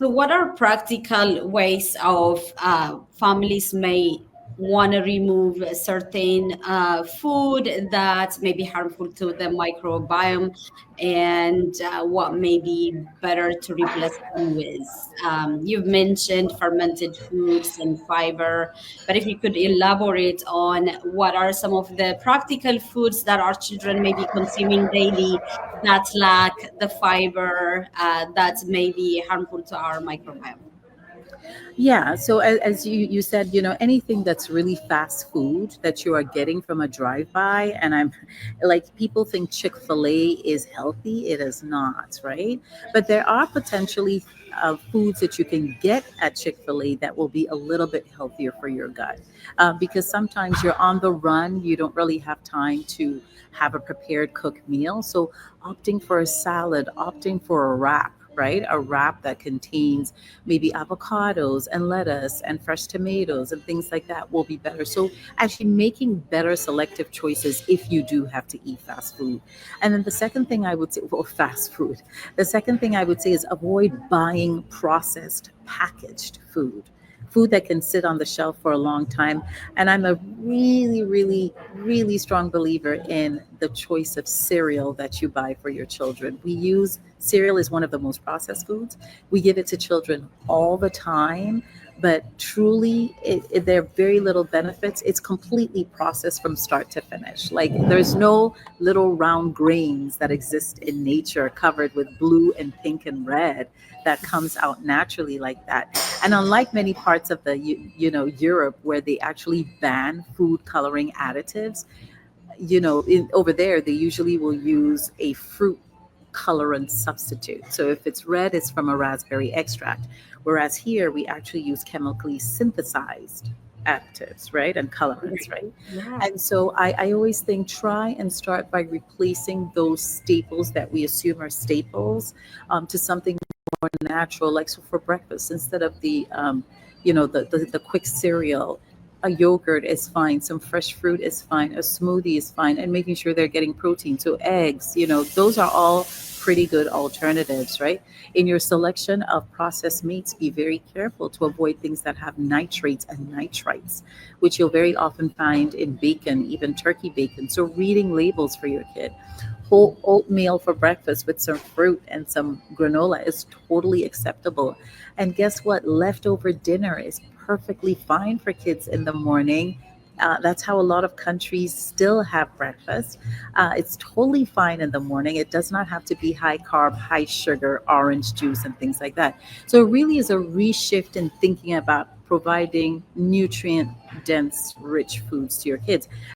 So, what are practical ways of families may want to remove a certain food that may be harmful to the microbiome, and what may be better to replace them with? You've mentioned fermented foods and fiber, but if you could elaborate on what are some of the practical foods that our children may be consuming daily that lack the fiber that may be harmful to our microbiome. Yeah. So as you said, anything that's really fast food that you are getting from a drive-by, and I'm like, people think Chick-fil-A is healthy. It is not, right? But there are potentially foods that you can get at Chick-fil-A that will be a little bit healthier for your gut, because sometimes you're on the run, you don't really have time to have a prepared cooked meal. So opting for a salad, opting for a wrap, right? A wrap that contains maybe avocados and lettuce and fresh tomatoes and things like that will be better. So actually making better selective choices if you do have to eat fast food. And then the second thing I would say, well, fast food. The second thing I would say is avoid buying processed packaged food. Food that can sit on the shelf for a long time. And I'm a really, really, really strong believer in the choice of cereal that you buy for your children. Cereal is one of the most processed foods. We give it to children all the time, but truly, there are very little benefits. It's completely processed from start to finish. Like, there's no little round grains that exist in nature covered with blue and pink and red that comes out naturally like that. And unlike many parts of the Europe, where they actually ban food coloring additives, over there they usually will use a fruit colorant substitute. So if it's red, it's from a raspberry extract. Whereas here we actually use chemically synthesized additives, right? And colorants, right? Yeah. And so I always think, try and start by replacing those staples that we assume are staples, to something more natural. Like, so for breakfast, instead of the quick cereal, a yogurt is fine, some fresh fruit is fine, a smoothie is fine, and making sure they're getting protein. So eggs, those are all pretty good alternatives, right? In your selection of processed meats, be very careful to avoid things that have nitrates and nitrites, which you'll very often find in bacon, even turkey bacon. So reading labels for your kid. Whole oatmeal for breakfast with some fruit and some granola is totally acceptable. And guess what? Leftover dinner is perfectly fine for kids in the morning. That's how a lot of countries still have breakfast. It's totally fine in the morning. It does not have to be high carb, high sugar, orange juice, and things like that. So it really is a reshift in thinking about providing nutrient dense, rich foods to your kids.